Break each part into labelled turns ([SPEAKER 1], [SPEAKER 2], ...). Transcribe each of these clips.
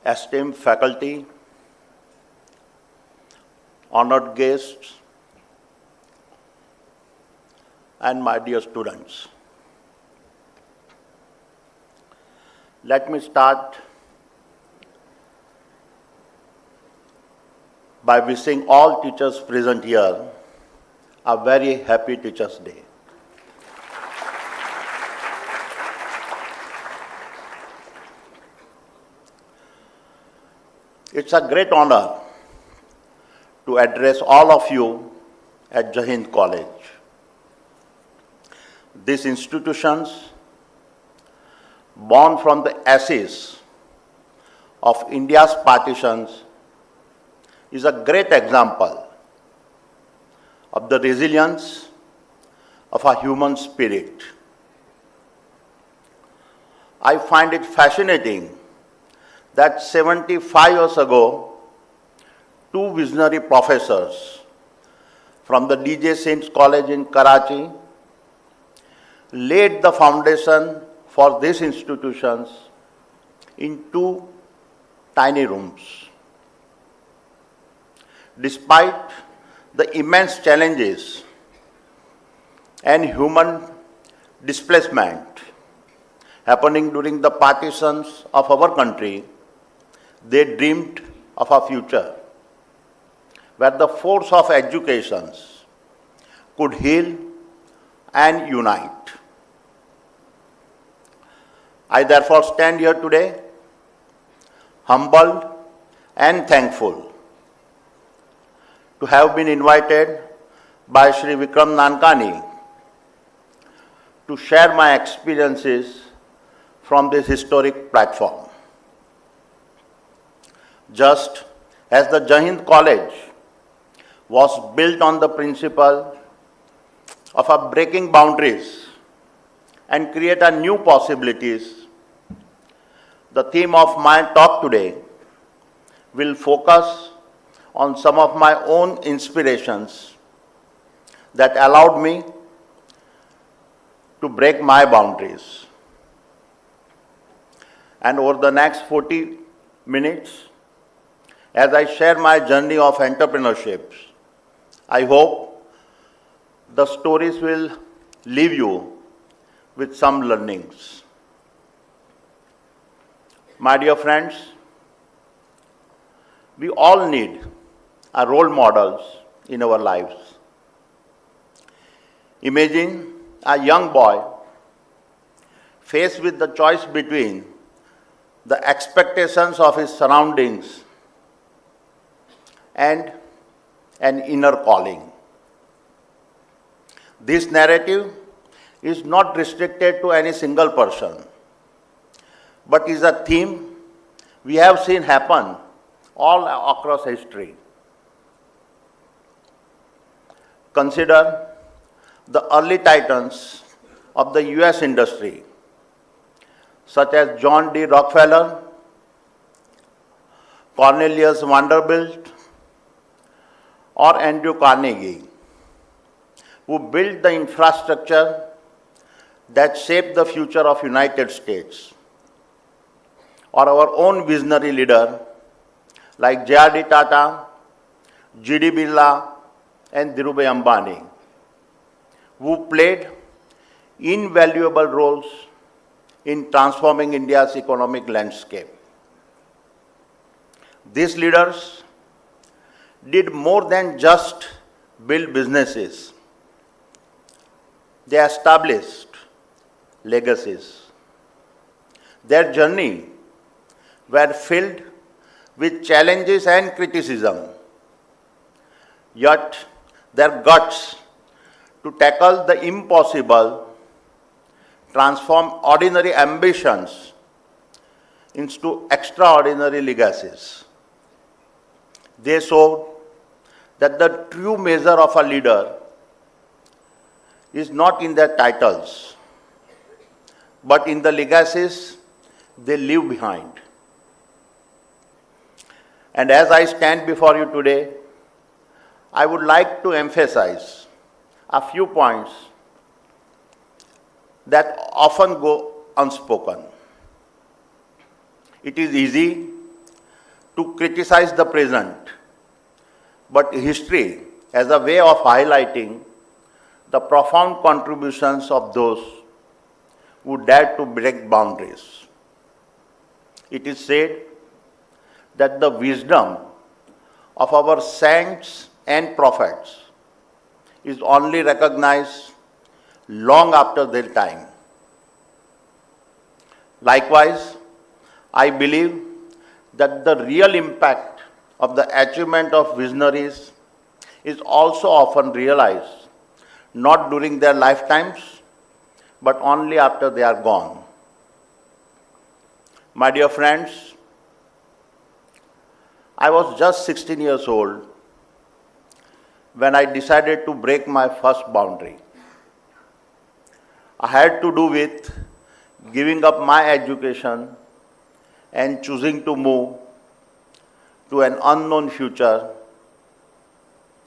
[SPEAKER 1] esteemed faculty, honored guests, and my dear students. Let me start by wishing all teachers present here a very happy Teachers' Day. It's a great honor to address all of you at Jai Hind College. These institutions, born from the ashes of India's partitions, is a great example of the resilience of a human spirit. I find it fascinating that 75 years ago, two visionary professors from the Jai Hind College in Karachi laid the foundation for these institutions in two tiny rooms. Despite the immense challenges and human displacement happening during the partitions of our country, they dreamed of a future where the force of education could heal and unite. I therefore stand here today humbled and thankful to have been invited by Shri Vikram Nankani to share my experiences from this historic platform. Just as the Jai Hind College was built on the principle of breaking boundaries and create a new possibilities, the theme of my talk today will focus on some of my own inspirations that allowed me to break my boundaries. And over the next 40 minutes, as I share my journey of entrepreneurship, I hope the stories will leave you with some learnings. My dear friends, we all need role models in our lives. Imagine a young boy faced with the choice between the expectations of his surroundings and an inner calling. This narrative is not restricted to any single person, but is a theme we have seen happen all across history. Consider the early titans of the US industry, such as John D. Rockefeller, Cornelius Vanderbilt, or Andrew Carnegie, who built the infrastructure that shaped the future of United States, or our own visionary leader like J.R.D. Tata, G.D. Birla, and Dhirubhai Ambani, who played invaluable roles in transforming India's economic landscape. These leaders did more than just build businesses. They established legacies. Their journey were filled with challenges and criticism, yet their guts to tackle the impossible transform ordinary ambitions into extraordinary legacies. They showed that the true measure of a leader is not in their titles, but in the legacies they leave behind. And as I stand before you today, I would like to emphasize a few points that often go unspoken. It is easy to criticize the present, but history as a way of highlighting the profound contributions of those who dared to break boundaries. It is said that the wisdom of our saints and prophets is only recognized long after their time. Likewise, I believe that the real impact of the achievement of visionaries is also often realized not during their lifetimes, but only after they are gone. My dear friends, I was just 16 years old when I decided to break my first boundary. I had to do with giving up my education and choosing to move to an unknown future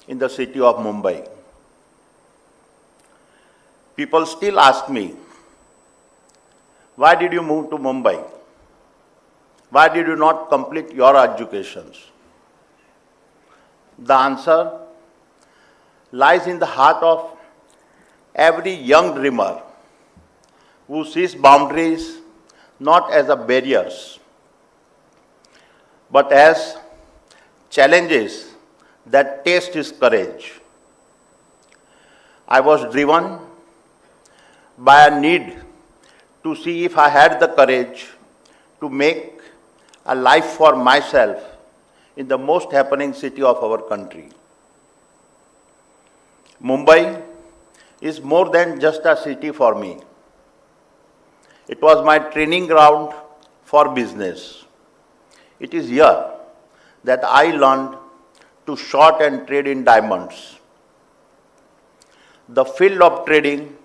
[SPEAKER 1] in the city of Mumbai. People still ask me, why did you move to Mumbai? Why did you not complete your educations? The answer lies in the heart of every young dreamer who sees boundaries not as a barriers, but as challenges that test his courage. I was driven by a need to see if I had the courage to make a life for myself in the most happening city of our country. Mumbai is more than just a city for me. It was my training ground for business. It is here that I learned to short and trade in diamonds. The field of trading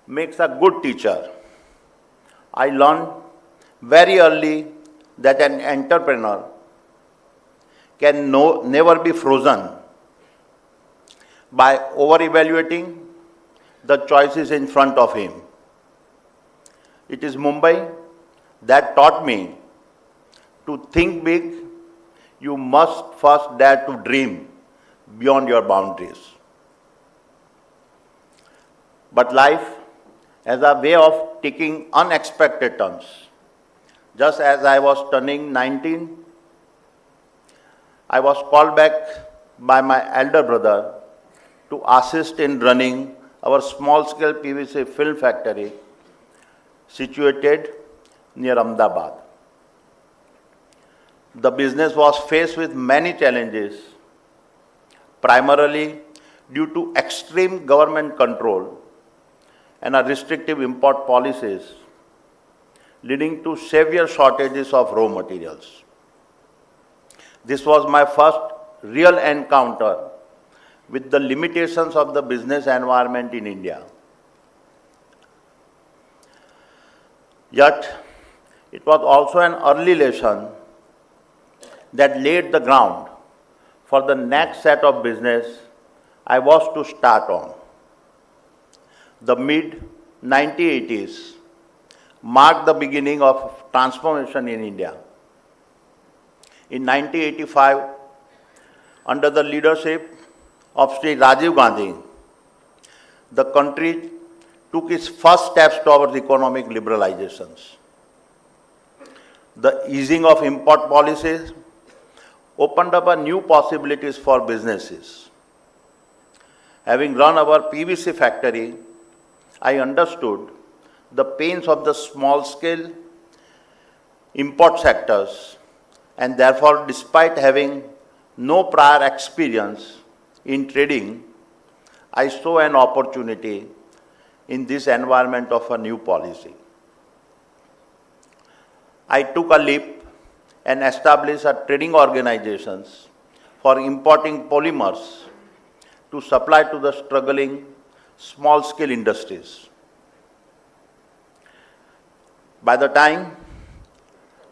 [SPEAKER 1] makes a good teacher. I learned very early that an entrepreneur can never be frozen by over-evaluating the choices in front of him. It is Mumbai that taught me to think big. You must first dare to dream beyond your boundaries. But life has a way of taking unexpected turns. Just as I was turning 19, I was called back by my elder brother to assist in running our small-scale PVC film factory situated near Ahmedabad. The business was faced with many challenges, primarily due to extreme government control and restrictive import policies, leading to severe shortages of raw materials. This was my first real encounter with the limitations of the business environment in India. Yet, it was also an early lesson that laid the ground for the next set of business I was to start on. The mid-1980s marked the beginning of transformation in India. In 1985, under the leadership of Sri Rajiv Gandhi, the country took its first steps towards economic liberalizations. The easing of import policies opened up new possibilities for businesses. Having run our PVC factory, I understood the pains of the small-scale import sectors, and therefore, despite having no prior experience in trading, I saw an opportunity in this environment of a new policy. I took a leap and established trading organizations for importing polymers to supply to the struggling small-scale industries. By the time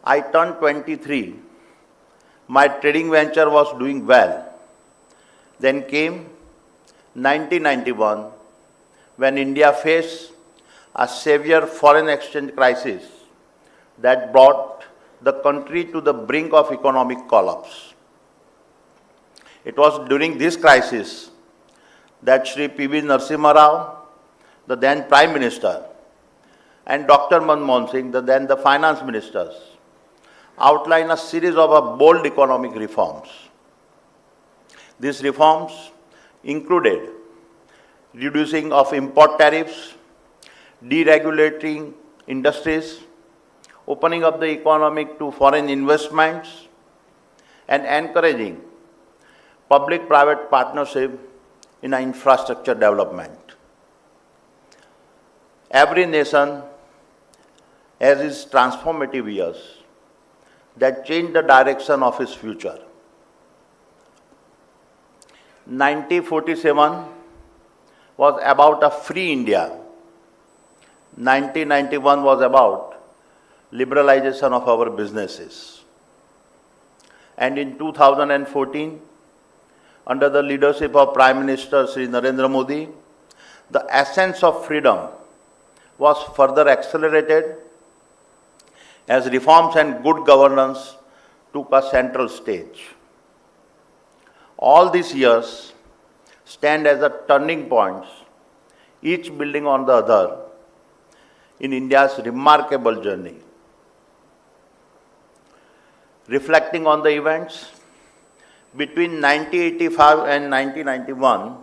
[SPEAKER 1] I turned 23, my trading venture was doing well. Then came 1991, when India faced a severe foreign exchange crisis that brought the country to the brink of economic collapse. It was during this crisis that Shri P.V. Narasimha Rao, the then Prime Minister, and Dr. Manmohan Singh, the then the Finance Ministers, outlined a series of bold economic reforms. These reforms included reducing of import tariffs, deregulating industries, opening up the economy to foreign investments, and encouraging public-private partnership in infrastructure development. Every nation has its transformative years that change the direction of its future. 1947 was about a free India. 1991 was about liberalization of our businesses. And in 2014, under the leadership of Prime Minister Shri Narendra Modi, the essence of freedom was further accelerated as reforms and good governance took a central stage. All these years stand as a turning points, each building on the other in India's remarkable journey. Reflecting on the events between 1985 and 1991,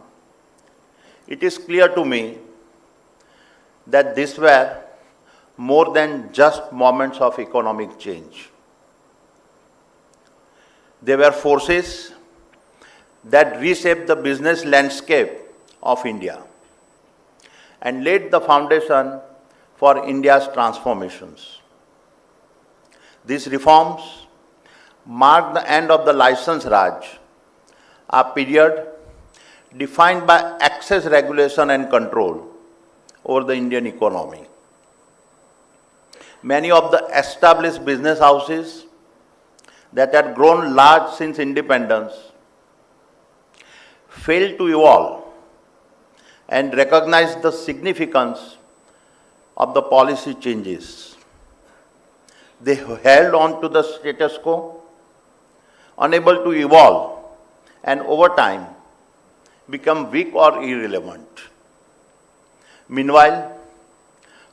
[SPEAKER 1] it is clear to me that these were more than just moments of economic change. They were forces that reshaped the business landscape of India and laid the foundation for India's transformations. These reforms marked the end of the license Raj, a period defined by excess regulation and control over the Indian economy. Many of the established business houses that had grown large since independence failed to evolve and recognize the significance of the policy changes. They held on to the status quo, unable to evolve, and over time become weak or irrelevant. Meanwhile,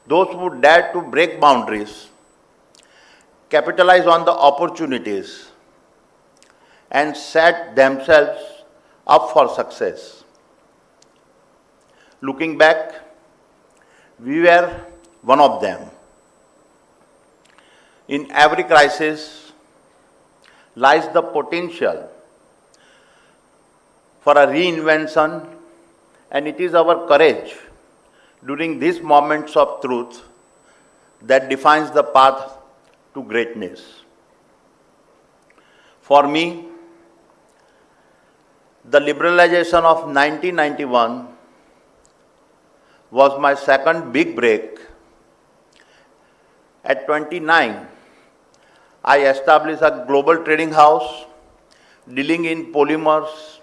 [SPEAKER 1] those who dared to break boundaries, capitalize on the opportunities, and set themselves up for success. Looking back, we were one of them. In every crisis lies the potential for a reinvention, and it is our courage during these moments of truth that defines the path to greatness. For me, the liberalization of 1991 was my second big break. At 29, I established a global trading house dealing in polymers,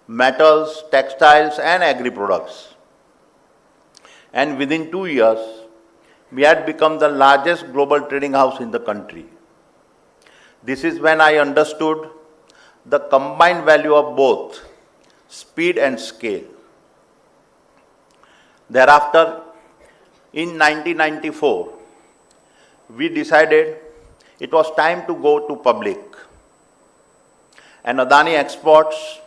[SPEAKER 1] metals, textiles, and agri-products. And within 2 years, we had become the largest global trading house in the country. This is when I understood the combined value of both speed and scale. Thereafter, in 1994, we decided it was time to go to public. And Adani Exports,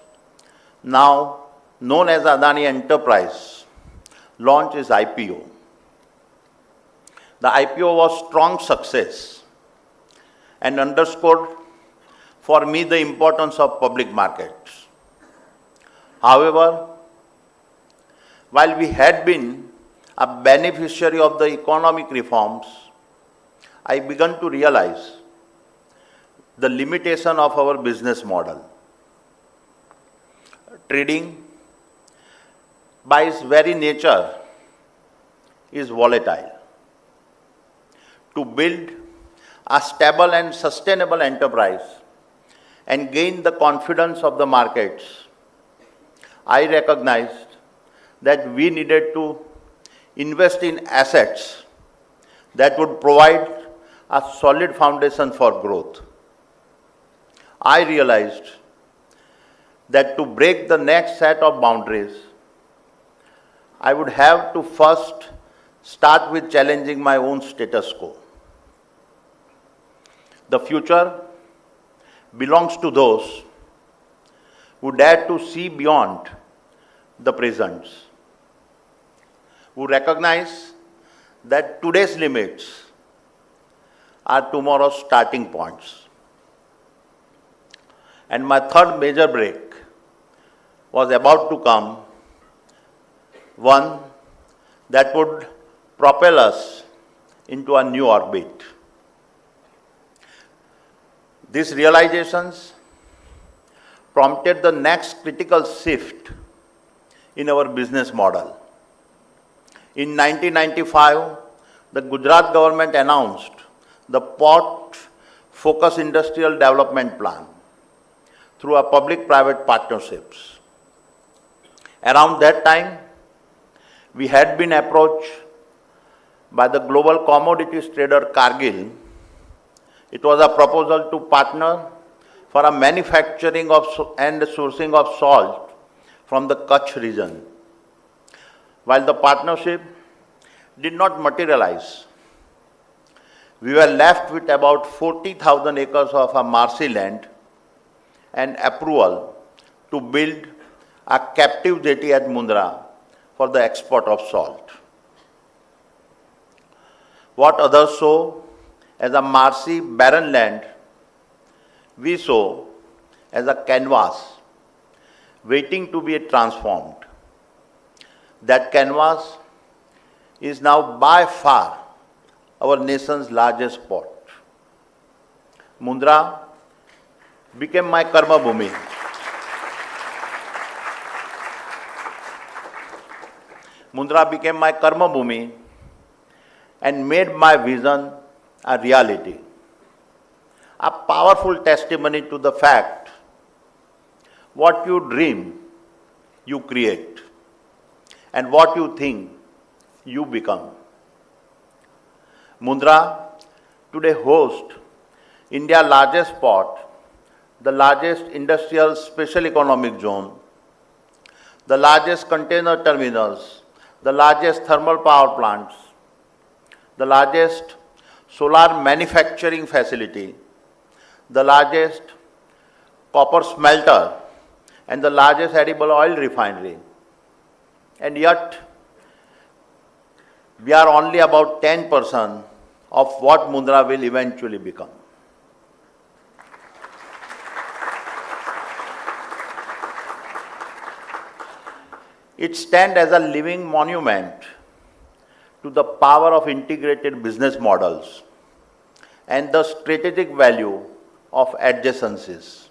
[SPEAKER 1] now known as Adani Enterprise, launched its IPO. The IPO was strong success and underscored for me the importance of public markets. However, while we had been a beneficiary of the economic reforms, I began to realize the limitation of our business model. Trading, by its very nature, is volatile. To build a stable and sustainable enterprise and gain the confidence of the markets, I recognized that we needed to invest in assets that would provide a solid foundation for growth. I realized that to break the next set of boundaries, I would have to first start with challenging my own status quo. The future belongs to those who dare to see beyond the presents, who recognize that today's limits are tomorrow's starting points. And my third major break was about to come, one that would propel us into a new orbit. These realizations prompted the next critical shift in our business model. In 1995, the Gujarat government announced the Port Focus Industrial Development Plan through a public-private partnerships. Around that time, we had been approached by the global commodities trader Cargill. It was a proposal to partner for a manufacturing of and sourcing of salt from the Kutch region. While the partnership did not materialize, we were left with about 40,000 acres of a marshy land and approval to build a captive jetty at Mundra for the export of salt. What others saw as a marshy, barren land, we saw as a canvas waiting to be transformed. That canvas is now by far our nation's largest port. Mundra became my karma bhumi. Mundra became my karma bhumi and made my vision a reality. A powerful testimony to the fact, what you dream, you create, and what you think, you become. Mundra today hosts India's largest port, the largest industrial special economic zone, the largest container terminals, the largest thermal power plants, the largest solar manufacturing facility, the largest copper smelter, and the largest edible oil refinery. And yet, we are only about 10% of what Mundra will eventually become. It stands as a living monument to the power of integrated business models and the strategic value of adjacencies,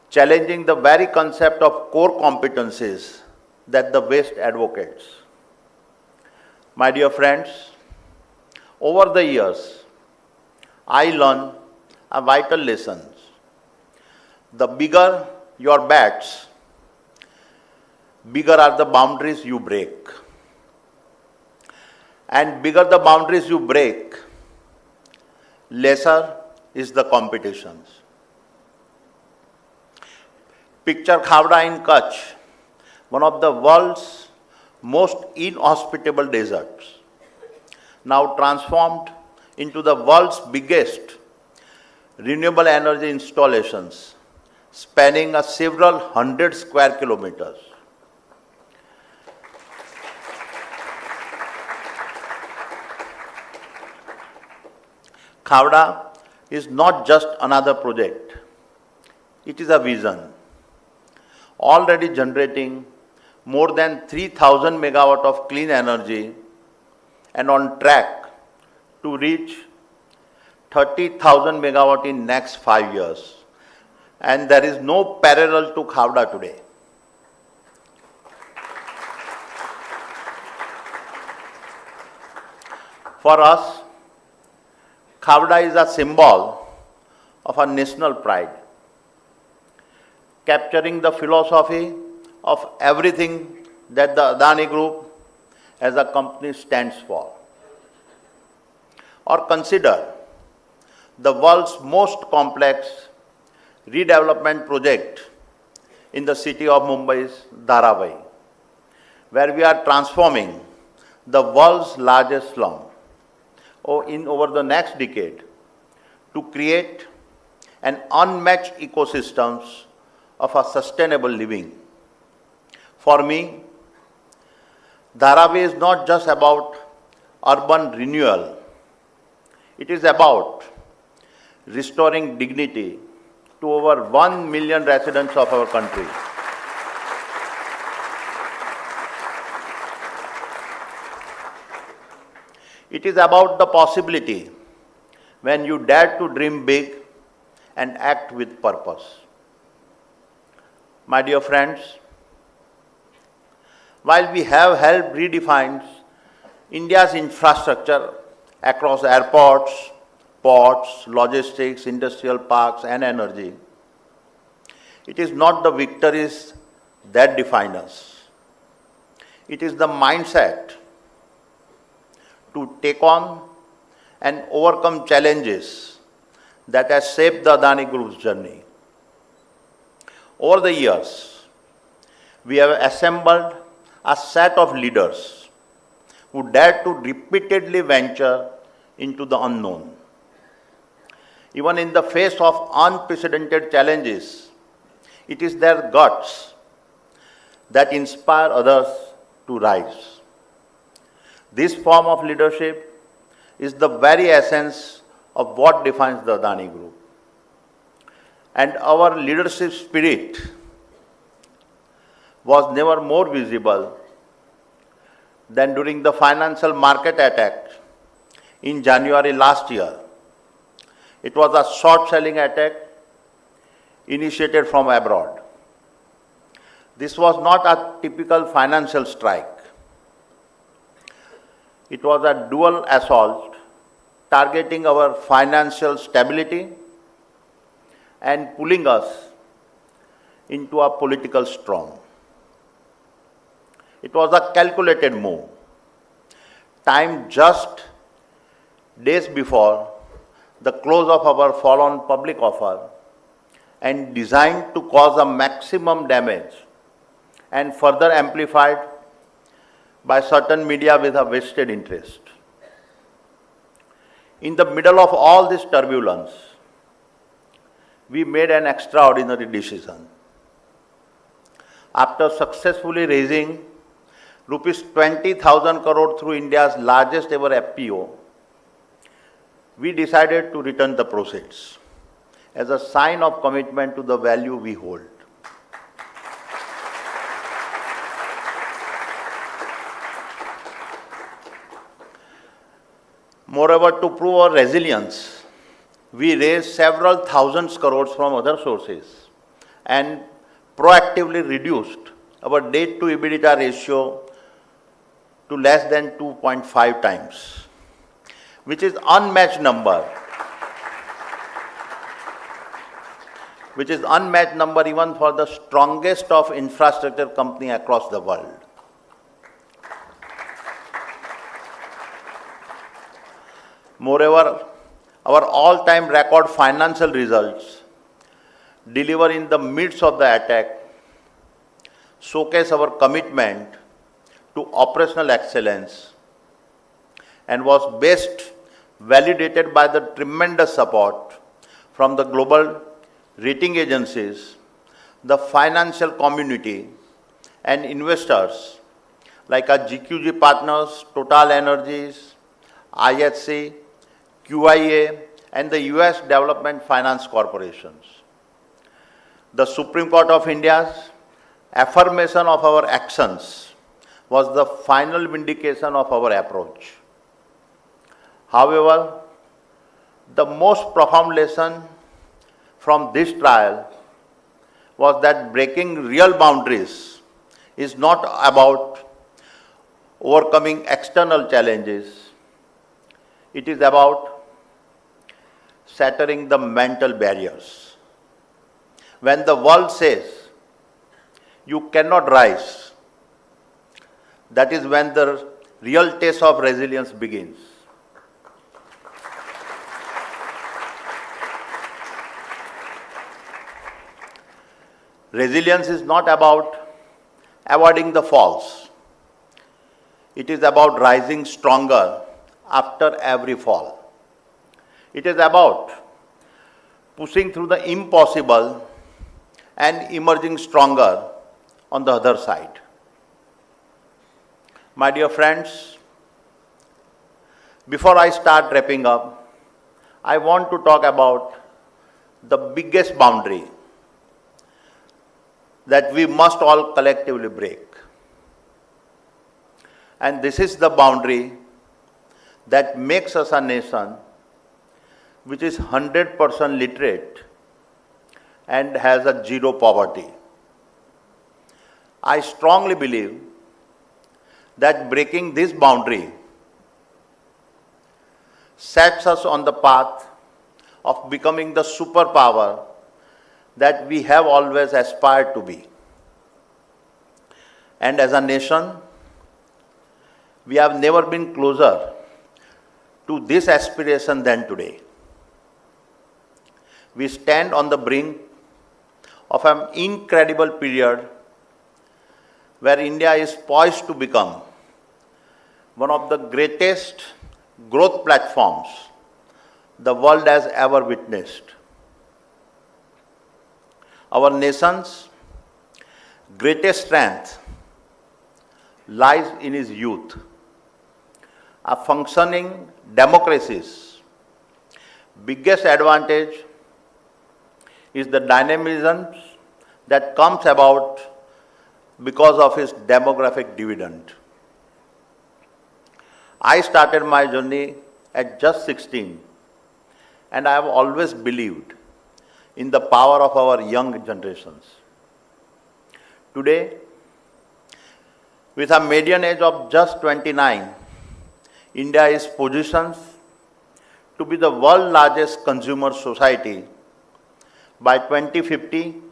[SPEAKER 1] challenging the very concept of core competencies that the West advocates. My dear friends, over the years, I learned a vital lesson. The bigger your bets, bigger are the boundaries you break. And bigger the boundaries you break, lesser is the competitions. Picture Khavda in Kutch, one of the world's most inhospitable deserts, now transformed into the world's biggest renewable energy installations, spanning a several hundred square kilometers. Khavda is not just another project, it is a vision, already generating more than 3,000 megawatt of clean energy and on track to reach 30,000 megawatt in next 5 years. And there is no parallel to Khavda today. For us, Khavda is a symbol of our national pride, capturing the philosophy of everything that the Adani Group as a company stands for. or consider the world's most complex redevelopment project in the city of Mumbai's Dharavi, where we are transforming the world's largest slum over the next decade to create an unmatched ecosystems of a sustainable living. For me, Dharavi is not just about urban renewal. It is about restoring dignity to over 1 million residents of our country. It is about the possibility when you dare to dream big and act with purpose. My dear friends, while we have helped redefine India's infrastructure across airports, ports, logistics, industrial parks, and energy, it is not the victories that define us. It is the mindset to take on and overcome challenges that has shaped the Adani Group's journey. Over the years, we have assembled a set of leaders who dare to repeatedly venture into the unknown. Even in the face of unprecedented challenges, it is their guts that inspire others to rise. This form of leadership is the very essence of what defines the Adani Group. And our leadership spirit was never more visible than during the financial market attack in January last year. It was a short-selling attack initiated from abroad. This was not a typical financial strike. It was a dual assault targeting our financial stability and pulling us into a political storm. It was a calculated move, timed just days before the close of our fallen public offer and designed to cause a maximum damage and further amplified by certain media with a vested interest. In the middle of all this turbulence, we made an extraordinary decision. After successfully raising rupees 20,000 crore through India's largest ever FPO, we decided to return the proceeds as a sign of commitment to the value we hold. Moreover, to prove our resilience, we raised several thousands crores from other sources and proactively reduced our debt to EBITDA ratio to less than 2.5 times, which is unmatched number. Which is unmatched number even for the strongest of infrastructure company across the world. Moreover, our all-time record financial results delivered in the midst of the attack showcase our commitment to operational excellence and was best validated by the tremendous support from the global rating agencies, the financial community, and investors like our GQG partners, Total Energies, IHC, QIA, and the US Development Finance Corporations. The Supreme Court of India's affirmation of our actions was the final vindication of our approach. However, the most profound lesson from this trial was that breaking real boundaries is not about overcoming external challenges. It is about shattering the mental barriers. When the world says you cannot rise, that is when the real test of resilience begins. Resilience is not about avoiding the falls. It is about rising stronger after every fall. It is about pushing through the impossible and emerging stronger on the other side. My dear friends, before I start wrapping up, I want to talk about the biggest boundary that we must all collectively break. And this is the boundary that makes us a nation which is 100% literate and has a zero poverty. I strongly believe that breaking this boundary sets us on the path of becoming the superpower that we have always aspired to be. And as a nation, we have never been closer to this aspiration than today. We stand on the brink of an incredible period where India is poised to become one of the greatest growth platforms the world has ever witnessed. Our nation's greatest strength lies in its youth. A functioning democracy's biggest advantage is the dynamism that comes about because of its demographic dividend. I started my journey at just 16, and I have always believed in the power of our young generations. Today, with a median age of just 29, India is positioned to be the world's largest consumer society. By 2050,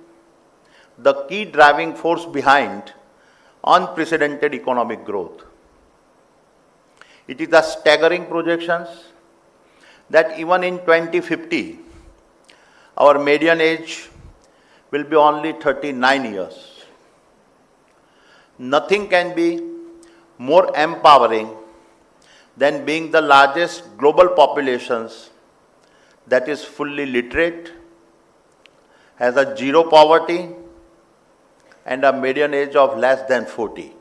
[SPEAKER 1] the key driving force behind unprecedented economic growth. It is a staggering projections that even in 2050, our median age will be only 39 years. Nothing can be more empowering than being the largest global populations that is fully literate, has a zero poverty, and a median age of less than 40.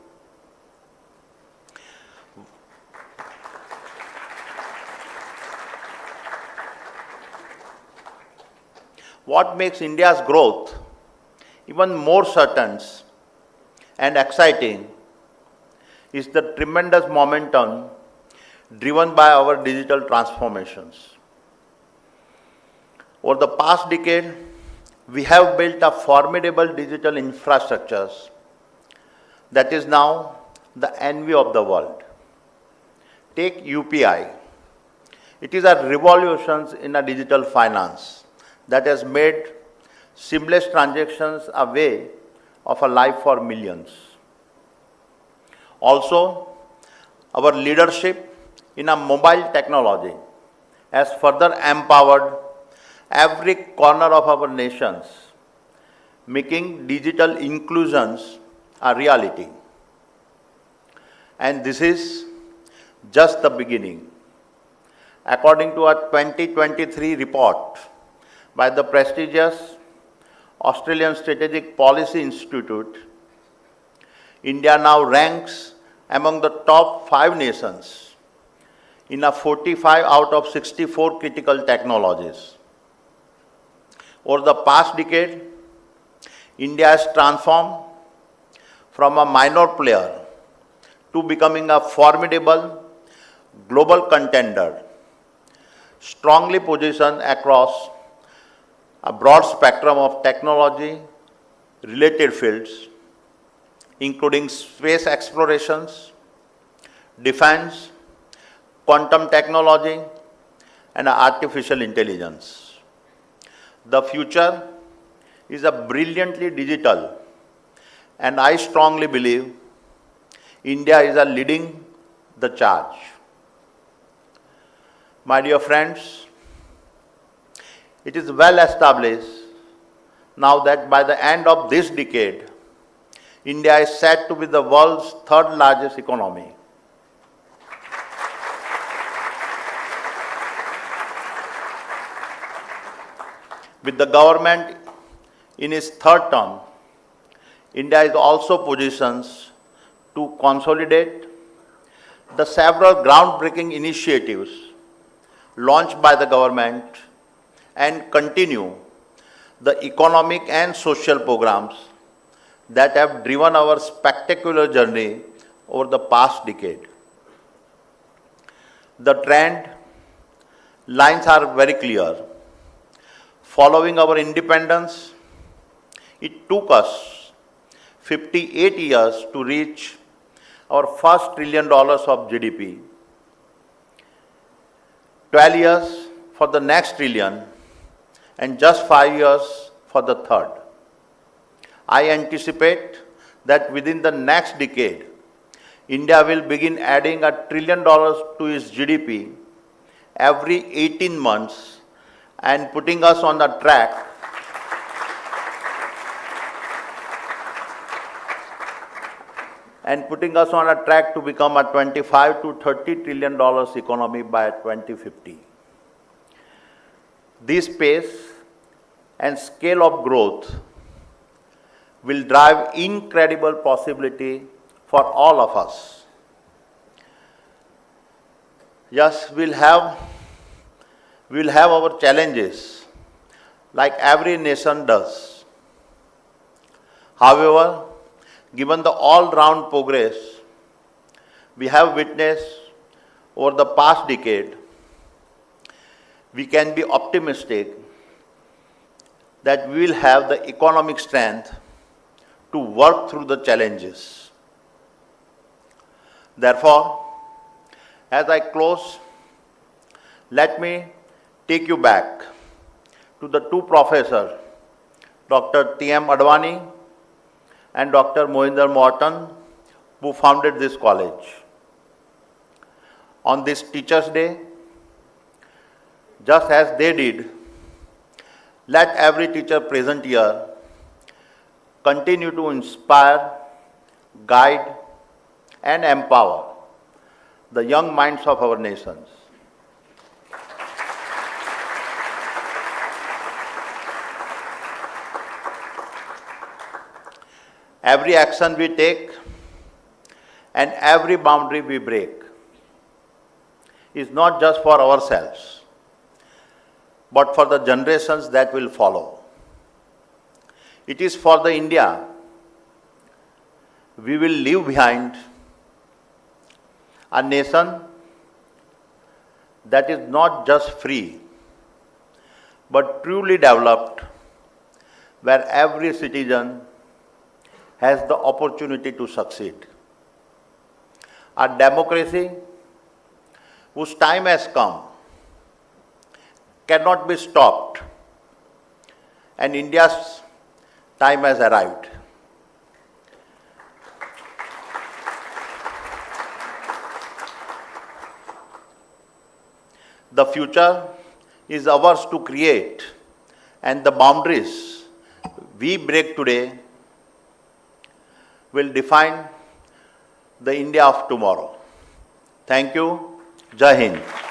[SPEAKER 1] What makes India's growth even more certain and exciting is the tremendous momentum driven by our digital transformations. Over the past decade, we have built a formidable digital infrastructure that is now the envy of the world. Take UPI. It is a revolution in a digital finance that has made seamless transactions a way of a life for millions. Also, our leadership in a mobile technology has further empowered every corner of our nations, making digital inclusions a reality. And this is just the beginning. According to a 2023 report by the prestigious Australian Strategic Policy Institute, India now ranks among the top 5 nations in a 45 out of 64 critical technologies. Over the past decade, India has transformed from a minor player to becoming a formidable global contender, strongly positioned across a broad spectrum of technology-related fields, including space explorations, defense, quantum technology, and artificial intelligence. The future is a brilliantly digital, and I strongly believe India is leading the charge. My dear friends, it is well established now that by the end of this decade, India is set to be the world's third largest economy. With the government in its third term, India is also positioned to consolidate the several groundbreaking initiatives launched by the government and continue the economic and social programs that have driven our spectacular journey over the past decade. The trend lines are very clear. Following our independence, it took us 58 years to reach our first $1 trillion of GDP, 12 years for the next trillion, and just 5 years for the third. I anticipate that within the next decade, India will begin adding $1 trillion to its GDP every 18 months and putting us on a track to become a $25 to $30 trillion economy by 2050. This pace and scale of growth will drive incredible possibility for all of us. Yes, we'll have our challenges like every nation does. However, given the all-round progress we have witnessed over the past decade, we can be optimistic that we will have the economic strength to work through the challenges. Therefore, as I close, let me take you back to the two professors, Dr. T.M. Adani and Dr. Mohinder Morton, who founded this college. On this Teachers' Day, just as they did, let every teacher present here continue to inspire, guide, and empower the young minds of our nations. Every action we take and every boundary we break is not just for ourselves, but for the generations that will follow. It is for the India we will leave behind, a nation that is not just free, but truly developed, where every citizen has the opportunity to succeed. A democracy whose time has come cannot be stopped, and India's time has arrived. The future is ours to create, and the boundaries we break today will define the India of tomorrow. Thank you. Jai Hind.